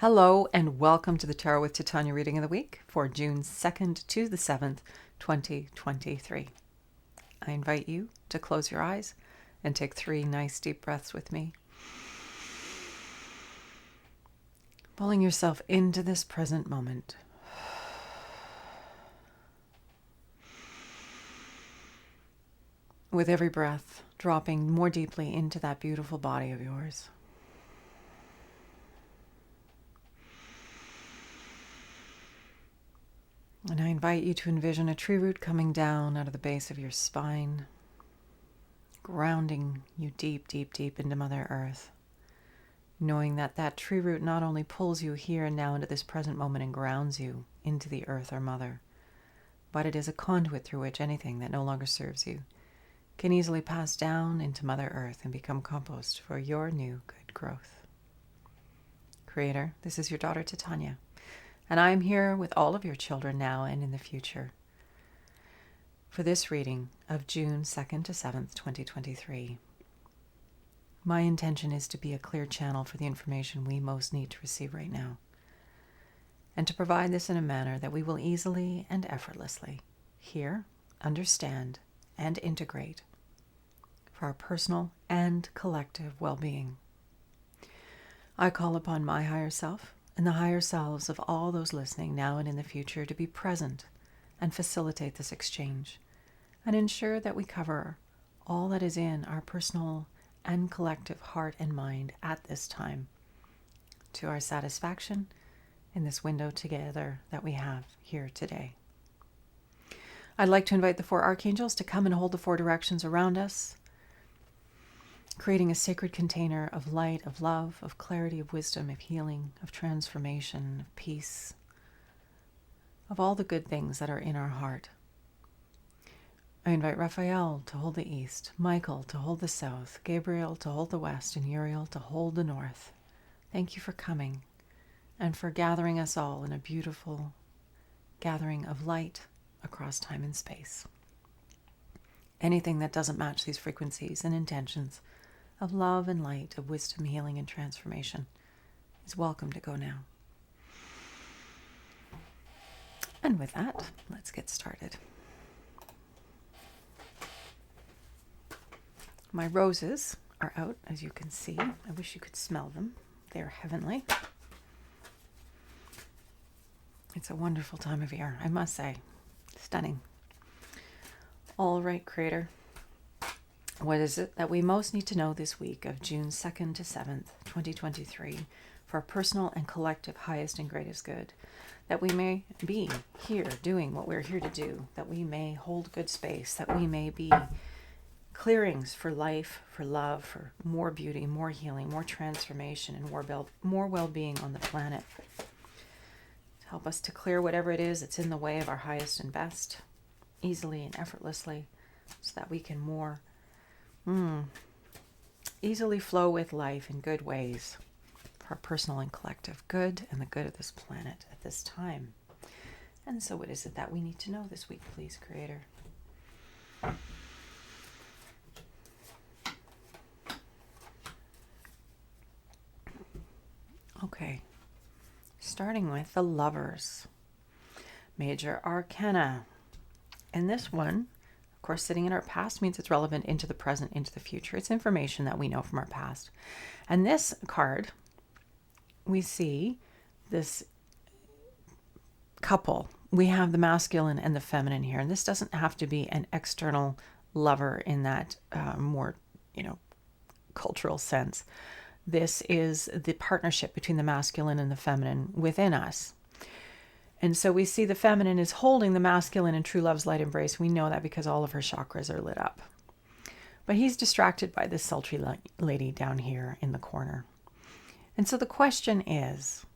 Hello and welcome to the Tarot with Titania reading of the week for June 2nd to the 7th, 2023. I invite you to close your eyes and take 3 nice deep breaths with me. Pulling yourself into this present moment. With every breath, dropping more deeply into that beautiful body of yours. And I invite you to envision a tree root coming down out of the base of your spine, grounding you deep, deep, deep into Mother Earth, knowing that that tree root not only pulls you here and now into this present moment and grounds you into the Earth or Mother, but it is a conduit through which anything that no longer serves you can easily pass down into Mother Earth and become compost for your new good growth. Creator, this is your daughter Titania, and I am here with all of your children now and in the future for this reading of June 2nd to 7th, 2023. My intention is to be a clear channel for the information we most need to receive right now, and to provide this in a manner that we will easily and effortlessly hear, understand, and integrate for our personal and collective well-being. I call upon my higher self and the higher selves of all those listening now and in the future to be present and facilitate this exchange and ensure that we cover all that is in our personal and collective heart and mind at this time to our satisfaction in this window together that we have here today. I'd like to invite the 4 archangels to come and hold the 4 directions around us, creating a sacred container of light, of love, of clarity, of wisdom, of healing, of transformation, of peace, of all the good things that are in our heart. I invite Raphael to hold the east, Michael to hold the south, Gabriel to hold the west, and Uriel to hold the north. Thank you for coming and for gathering us all in a beautiful gathering of light across time and space. Anything that doesn't match these frequencies and intentions of love and light, of wisdom, healing, and transformation is welcome to go now. And with that, let's get started. My roses are out, as you can see. I wish you could smell them. They're heavenly. It's a wonderful time of year, I must say. Stunning. All right, Creator. What is it that we most need to know this week of June 2nd to 7th, 2023, for our personal and collective highest and greatest good, that we may be here doing what we're here to do, that we may hold good space, that we may be clearings for life, for love, for more beauty, more healing, more transformation, and more well-being on the planet. To help us to clear whatever it is that's in the way of our highest and best, easily and effortlessly, so that we can more easily flow with life in good ways for our personal and collective good and the good of this planet at this time. And so what is it that we need to know this week, please, Creator? Okay, starting with the Lovers. Major Arcana. And this one, of course, sitting in our past means it's relevant into the present, into the future. It's information that we know from our past. And this card, we see this couple. We have the masculine and the feminine here. And this doesn't have to be an external lover in that more, cultural sense. This is the partnership between the masculine and the feminine within us. And so we see the feminine is holding the masculine in true love's light embrace. We know that because all of her chakras are lit up. But he's distracted by this sultry lady down here in the corner. And so the question is,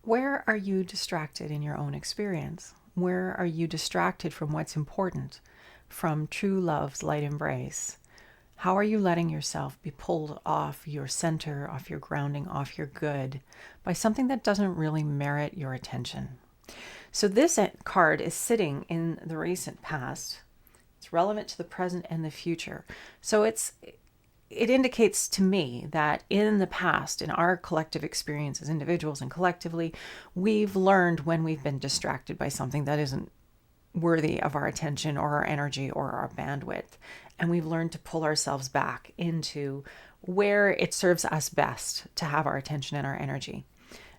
where are you distracted in your own experience? Where are you distracted from what's important, from true love's light embrace? How are you letting yourself be pulled off your center, off your grounding, off your good by something that doesn't really merit your attention? So this card is sitting in the recent past. It's relevant to the present and the future. So it's it indicates to me that in the past, in our collective experience as individuals and collectively, we've learned when we've been distracted by something that isn't worthy of our attention or our energy or our bandwidth. And we've learned to pull ourselves back into where it serves us best to have our attention and our energy.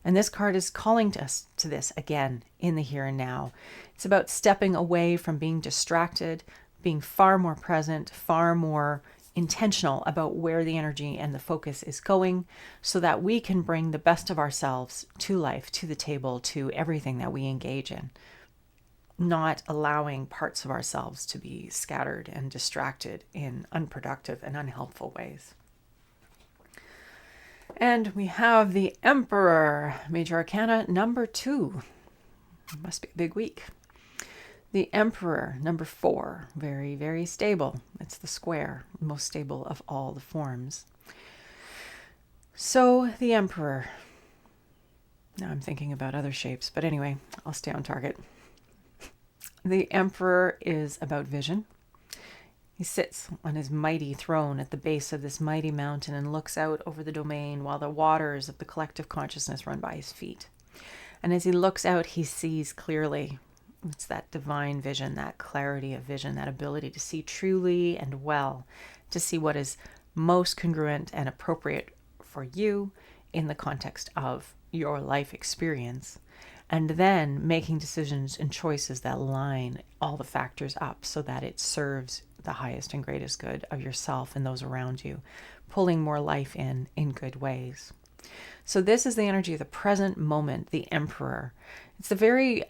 And this card is calling us to this again in the here and now. It's about stepping away from being distracted, being far more present, far more intentional about where the energy and the focus is going, so that we can bring the best of ourselves to life, to the table, to everything that we engage in. Not allowing parts of ourselves to be scattered and distracted in unproductive and unhelpful ways. And we have the Emperor, Major Arcana number 2. It must be a big week. The Emperor, number 4, very, very stable. It's the square, most stable of all the forms. So the Emperor, now I'm thinking about other shapes, but anyway, I'll stay on target. The Emperor is about vision. He sits on his mighty throne at the base of this mighty mountain and looks out over the domain while the waters of the collective consciousness run by his feet. And as he looks out, he sees clearly. It's that divine vision, that clarity of vision, that ability to see truly and well, to see what is most congruent and appropriate for you in the context of your life experience. And then making decisions and choices that line all the factors up so that it serves the highest and greatest good of yourself and those around you, pulling more life in good ways. So this is the energy of the present moment, the Emperor. It's a very,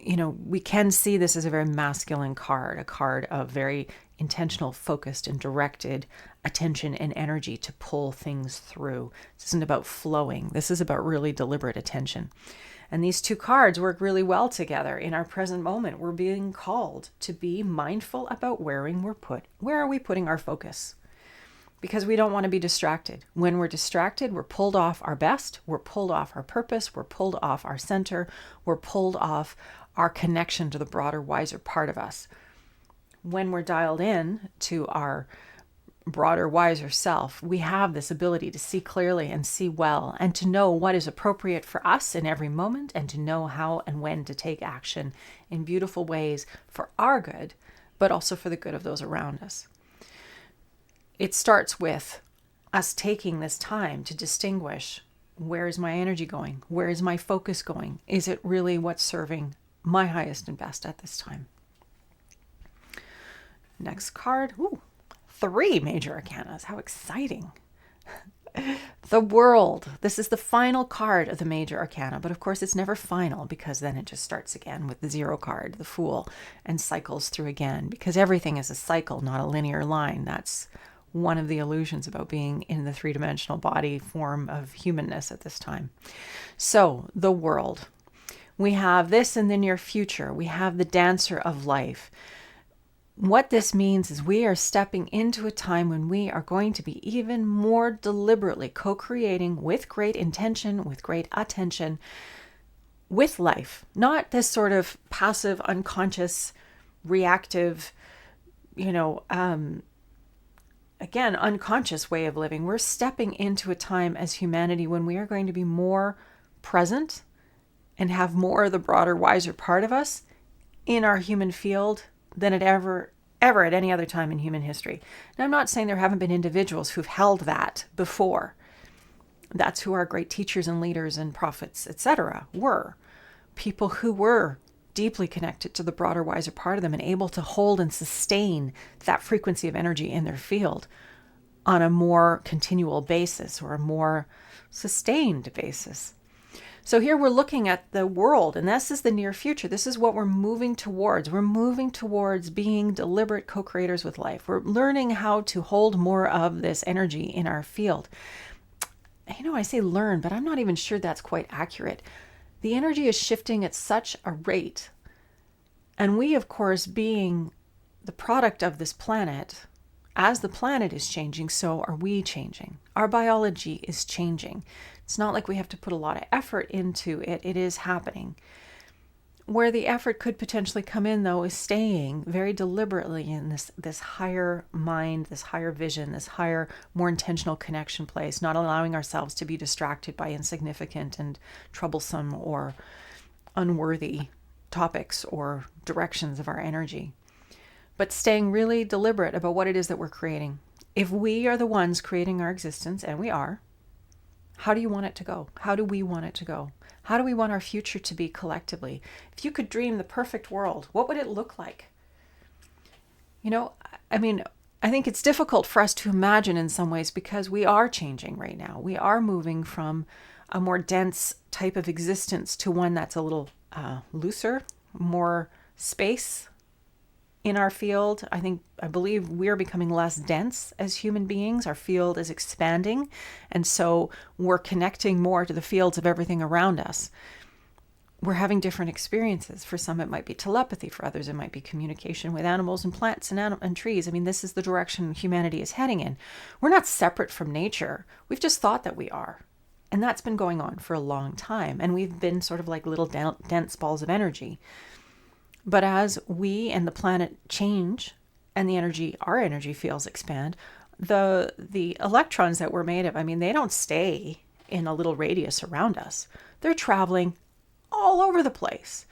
we can see this as a very masculine card, a card of very intentional, focused, and directed attention and energy to pull things through. This isn't about flowing. This is about really deliberate attention. And these two cards work really well together in our present moment. We're being called to be mindful about where are we putting our focus? Because we don't want to be distracted. When we're distracted, we're pulled off our best, we're pulled off our purpose, we're pulled off our center, we're pulled off our connection to the broader, wiser part of us. When we're dialed in to our broader, wiser self, we have this ability to see clearly and see well, and to know what is appropriate for us in every moment, and to know how and when to take action in beautiful ways for our good, but also for the good of those around us. It starts with us taking this time to distinguish, where is my energy going? Where is my focus going? Is it really what's serving my highest and best at this time? Next card. 3 major arcanas. How exciting. The World. This is the final card of the major arcana, but of course it's never final, because then it just starts again with the 0 card, the Fool, and cycles through again, because everything is a cycle, not a linear line. That's one of the illusions about being in the 3-dimensional body form of humanness at this time. So, the World. We have this in the near future. We have the Dancer of Life. What this means is we are stepping into a time when we are going to be even more deliberately co-creating with great intention, with great attention, with life. Not this sort of passive, unconscious, reactive, again, unconscious way of living. We're stepping into a time as humanity when we are going to be more present and have more of the broader, wiser part of us in our human field than it ever at any other time in human history. Now, I'm not saying there haven't been individuals who've held that before. That's who our great teachers and leaders and prophets, etc., were. People who were deeply connected to the broader, wiser part of them and able to hold and sustain that frequency of energy in their field on a more continual basis, or a more sustained basis. So here we're looking at the world, and this is the near future. This is what we're moving towards. We're moving towards being deliberate co-creators with life. We're learning how to hold more of this energy in our field. I say learn, but I'm not even sure that's quite accurate. The energy is shifting at such a rate. And we, of course, being the product of this planet, as the planet is changing, so are we changing. Our biology is changing. It's not like we have to put a lot of effort into it. It is happening. Where the effort could potentially come in, though, is staying very deliberately in this higher mind, this higher vision, this higher, more intentional connection place, not allowing ourselves to be distracted by insignificant and troublesome or unworthy topics or directions of our energy, but staying really deliberate about what it is that we're creating. If we are the ones creating our existence, and we are, how do you want it to go? How do we want it to go? How do we want our future to be collectively? If you could dream the perfect world, what would it look like? I mean, I think it's difficult for us to imagine in some ways because we are changing right now. We are moving from a more dense type of existence to one that's a little looser, more space in our field. I believe we're becoming less dense as human beings. Our field is expanding. And so we're connecting more to the fields of everything around us. We're having different experiences. For some, it might be telepathy. For others, it might be communication with animals and plants and trees. I mean, this is the direction humanity is heading in. We're not separate from nature. We've just thought that we are. And that's been going on for a long time. And we've been sort of like little dense balls of energy. But as we and the planet change and our energy fields expand, the electrons that we're made of, I mean, they don't stay in a little radius around us. They're traveling all over the place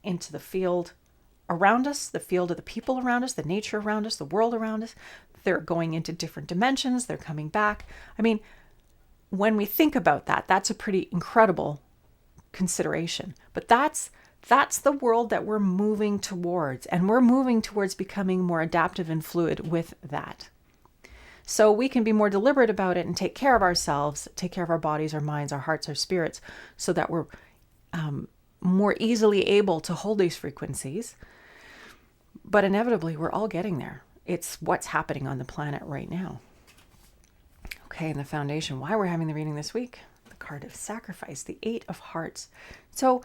into the field around us, the field of the people around us, the nature around us, the world around us. They're going into different dimensions. They're coming back. I mean, when we think about that, that's a pretty incredible consideration. But that's the world that we're moving towards, and we're moving towards becoming more adaptive and fluid with that. So we can be more deliberate about it and take care of ourselves, take care of our bodies, our minds, our hearts, our spirits, so that we're more easily able to hold these frequencies. But inevitably, we're all getting there. It's what's happening on the planet right now. Okay, and the foundation, why we're having the reading this week, the card of sacrifice, the 8 of Hearts. So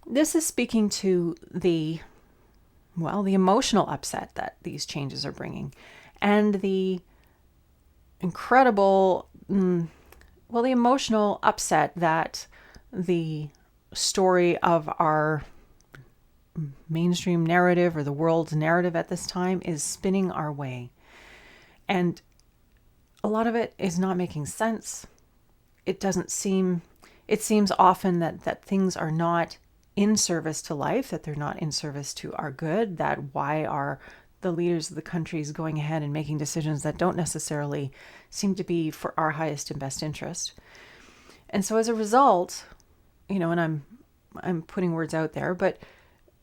this is speaking to the emotional upset that these changes are bringing, and the incredible, the emotional upset that the story of our mainstream narrative or the world's narrative at this time is spinning our way. And a lot of it is not making sense. It seems often that things are not in service to life, that they're not in service to our good, that why are the leaders of the countries going ahead and making decisions that don't necessarily seem to be for our highest and best interest. And so as a result, and I'm putting words out there, but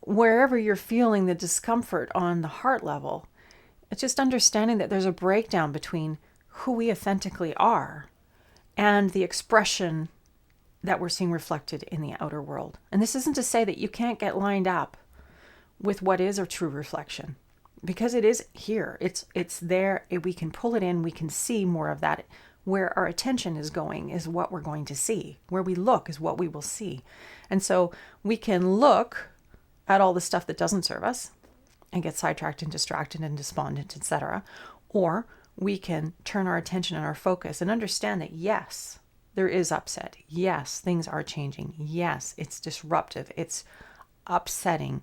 wherever you're feeling the discomfort on the heart level, it's just understanding that there's a breakdown between who we authentically are and the expression that we're seeing reflected in the outer world. And this isn't to say that you can't get lined up with what is a true reflection, because it is here. It's there. We can pull it in. We can see more of that. Where our attention is going is what we're going to see. Where we look is what we will see. And so we can look at all the stuff that doesn't serve us and get sidetracked and distracted and despondent, etc. Or we can turn our attention and our focus and understand that, yes, there is upset. Yes, things are changing. Yes, it's disruptive. It's upsetting.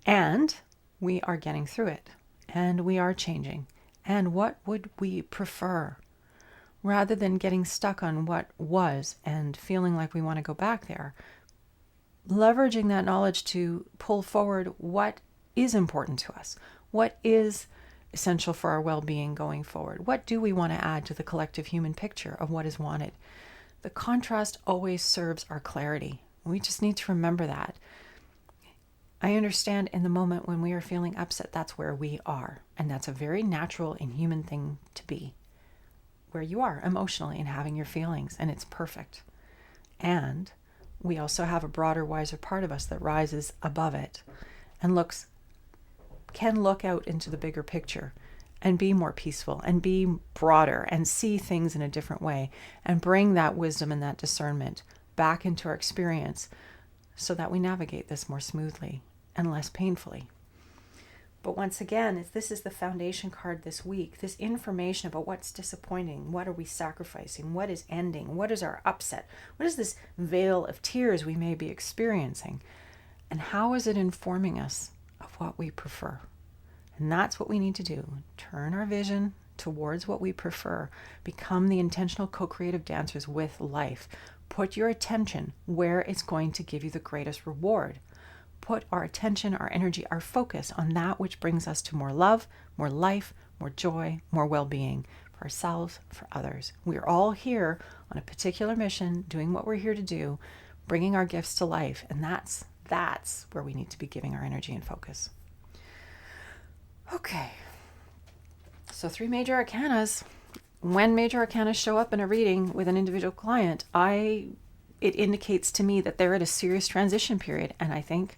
And we are getting through it. And we are changing. And what would we prefer? Rather than getting stuck on what was and feeling like we want to go back there, leveraging that knowledge to pull forward what is important to us. What is essential for our well-being going forward? What do we want to add to the collective human picture of what is wanted? The contrast always serves our clarity. We just need to remember that. I understand in the moment when we are feeling upset, that's where we are. And that's a very natural and human thing to be. Where you are emotionally and having your feelings, and it's perfect. And we also have a broader, wiser part of us that rises above it and can look out into the bigger picture and be more peaceful and be broader and see things in a different way and bring that wisdom and that discernment back into our experience so that we navigate this more smoothly and less painfully. But once again, this is the foundation card this week, this information about what's disappointing, what are we sacrificing, what is ending, what is our upset, what is this veil of tears we may be experiencing. And how is it informing us of what we prefer? And that's what we need to do. Turn our vision towards what we prefer. Become the intentional co-creative dancers with life. Put your attention where it's going to give you the greatest reward. Put our attention, our energy, our focus on that which brings us to more love, more life, more joy, more well-being for ourselves, for others. We are all here on a particular mission, doing what we're here to do, bringing our gifts to life. And that's where we need to be giving our energy and focus. Okay. So 3 major arcanas. When major arcanas show up in a reading with an individual client, it indicates to me that they're at a serious transition period. And I think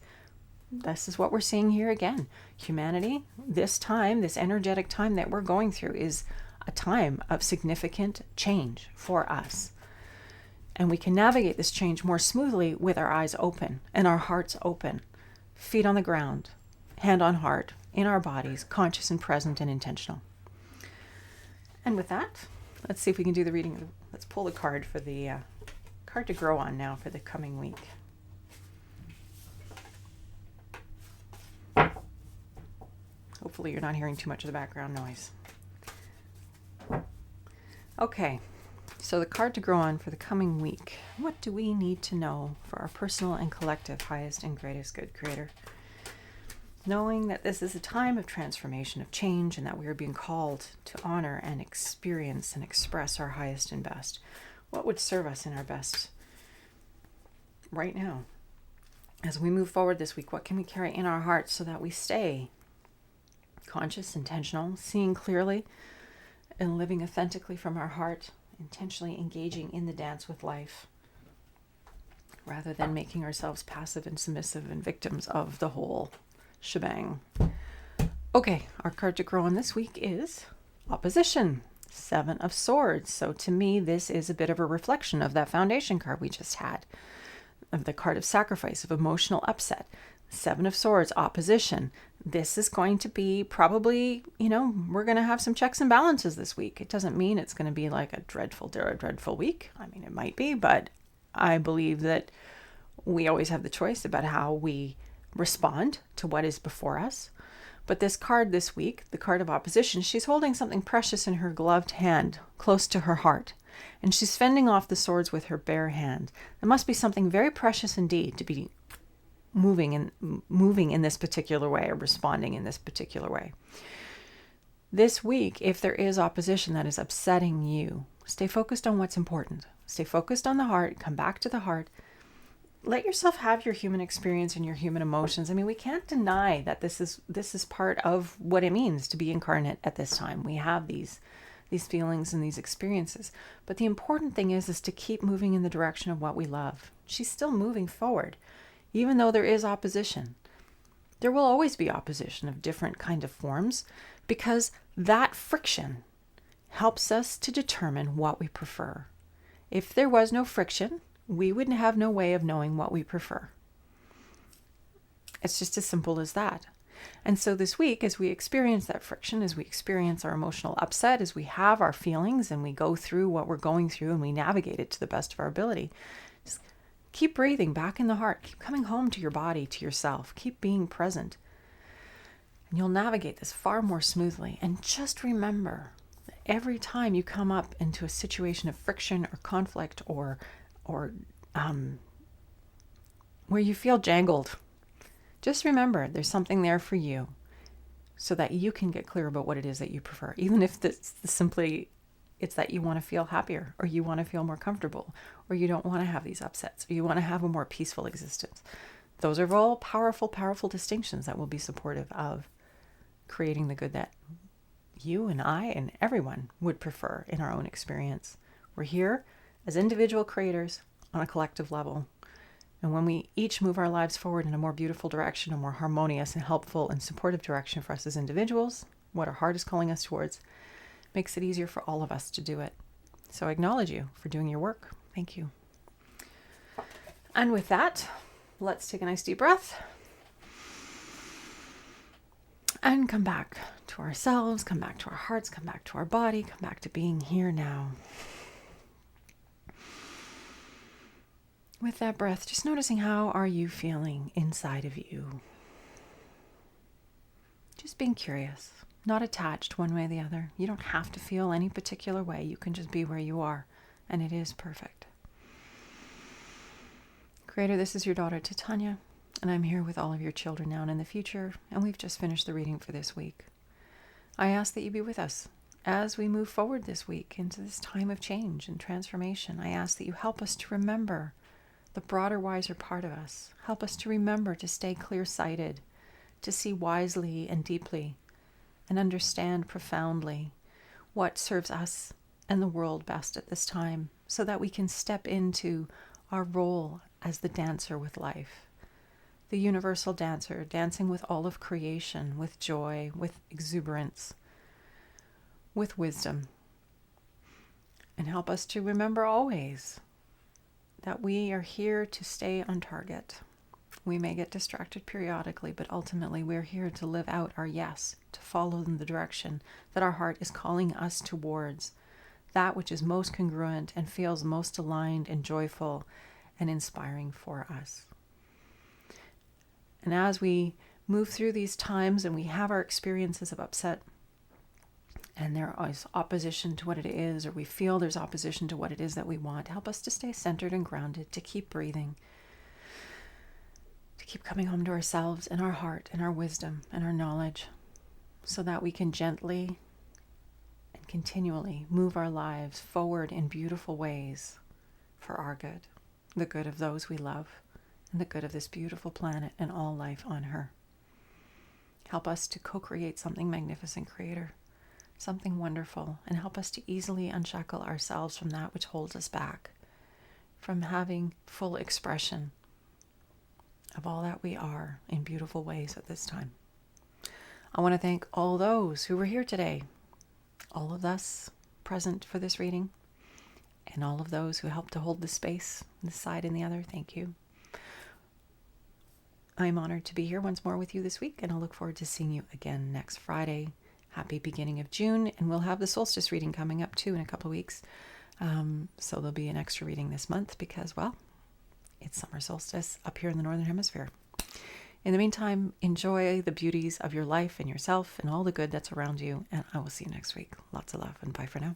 this is what we're seeing here again. Humanity, this time, this energetic time that we're going through is a time of significant change for us. And we can navigate this change more smoothly with our eyes open and our hearts open, feet on the ground, hand on heart, in our bodies, conscious and present and intentional. And with that, let's see if we can do the reading. Let's pull the card for the card to grow on now for the coming week. Hopefully you're not hearing too much of the background noise. Okay, so the card to grow on for the coming week. What do we need to know for our personal and collective highest and greatest good, Creator? Knowing that this is a time of transformation, of change, and that we are being called to honor and experience and express our highest and best. What would serve us in our best right now? As we move forward this week, what can we carry in our hearts so that we stay conscious, intentional, seeing clearly, and living authentically from our heart, intentionally engaging in the dance with life, rather than making ourselves passive and submissive and victims of the whole shebang. Okay, our card to grow on this week is opposition, 7 of Swords. So to me, this is a bit of a reflection of that foundation card we just had, of the card of sacrifice, of emotional upset. 7 of Swords, opposition. This is going to be probably, we're going to have some checks and balances this week. It doesn't mean it's going to be like a dreadful week. I mean, it might be, but I believe that we always have the choice about how we respond to what is before us. But this card this week, the card of opposition, she's holding something precious in her gloved hand, close to her heart. And she's fending off the swords with her bare hand. There must be something very precious indeed to be moving in this particular way, or responding in this particular way. This week, if there is opposition that is upsetting you, stay focused on what's important. Stay focused on the heart. Come back to the heart. Let yourself have your human experience and your human emotions. I mean, we can't deny that this is part of what it means to be incarnate at this time. We have these feelings and these experiences. But the important thing is to keep moving in the direction of what we love. She's still moving forward, even though there is opposition. There will always be opposition of different kind of forms, because that friction helps us to determine what we prefer. If there was no friction, we would have no way of knowing what we prefer. It's just as simple as that. And so this week, as we experience that friction, as we experience our emotional upset, as we have our feelings and we go through what we're going through and we navigate it to the best of our ability, just keep breathing back in the heart. Keep coming home to your body, to yourself. Keep being present. And you'll navigate this far more smoothly. And just remember that every time you come up into a situation of friction or conflict or where you feel jangled, just remember there's something there for you so that you can get clear about what it is that you prefer. Even if it's that you want to feel happier, or you want to feel more comfortable, or you don't want to have these upsets, or you want to have a more peaceful existence. Those are all powerful, powerful distinctions that will be supportive of creating the good that you and I and everyone would prefer in our own experience. We're here as individual creators on a collective level. And when we each move our lives forward in a more beautiful direction, a more harmonious and helpful and supportive direction for us as individuals, what our heart is calling us towards, makes it easier for all of us to do it. So I acknowledge you for doing your work. Thank you. And with that, let's take a nice deep breath and come back to ourselves, come back to our hearts, come back to our body, come back to being here now. With that breath, just noticing how are you feeling inside of you. Just being curious, not attached one way or the other. You don't have to feel any particular way. You can just be where you are, and it is perfect. Creator, this is your daughter Titania, and I'm here with all of your children now and in the future, and we've just finished the reading for this week. I ask that you be with us as we move forward this week into this time of change and transformation. I ask that you help us to remember the broader, wiser part of us. Help us to remember to stay clear-sighted, to see wisely and deeply, and understand profoundly what serves us and the world best at this time, so that we can step into our role as the dancer with life, the universal dancer, dancing with all of creation, with joy, with exuberance, with wisdom. And help us to remember always that we are here to stay on target. We may get distracted periodically, but ultimately we're here to live out our yes, to follow in the direction that our heart is calling us towards, that which is most congruent and feels most aligned and joyful and inspiring for us. And as we move through these times and we have our experiences of upset, and there is opposition to what it is, or we feel there's opposition to what it is that we want, help us to stay centered and grounded, to keep breathing, to keep coming home to ourselves and our heart and our wisdom and our knowledge, so that we can gently and continually move our lives forward in beautiful ways for our good, the good of those we love, and the good of this beautiful planet and all life on her. Help us to co-create something magnificent, Creator, something wonderful, and help us to easily unshackle ourselves from that which holds us back, from having full expression of all that we are in beautiful ways at this time. I want to thank all those who were here today, all of us present for this reading, and all of those who helped to hold the space, this side and the other. Thank you. I'm honored to be here once more with you this week, and I'll look forward to seeing you again next Friday. Happy beginning of June, and we'll have the solstice reading coming up too in a couple of weeks. So there'll be an extra reading this month because, well, it's summer solstice up here in the Northern Hemisphere. In the meantime, enjoy the beauties of your life and yourself and all the good that's around you, and I will see you next week. Lots of love, and bye for now.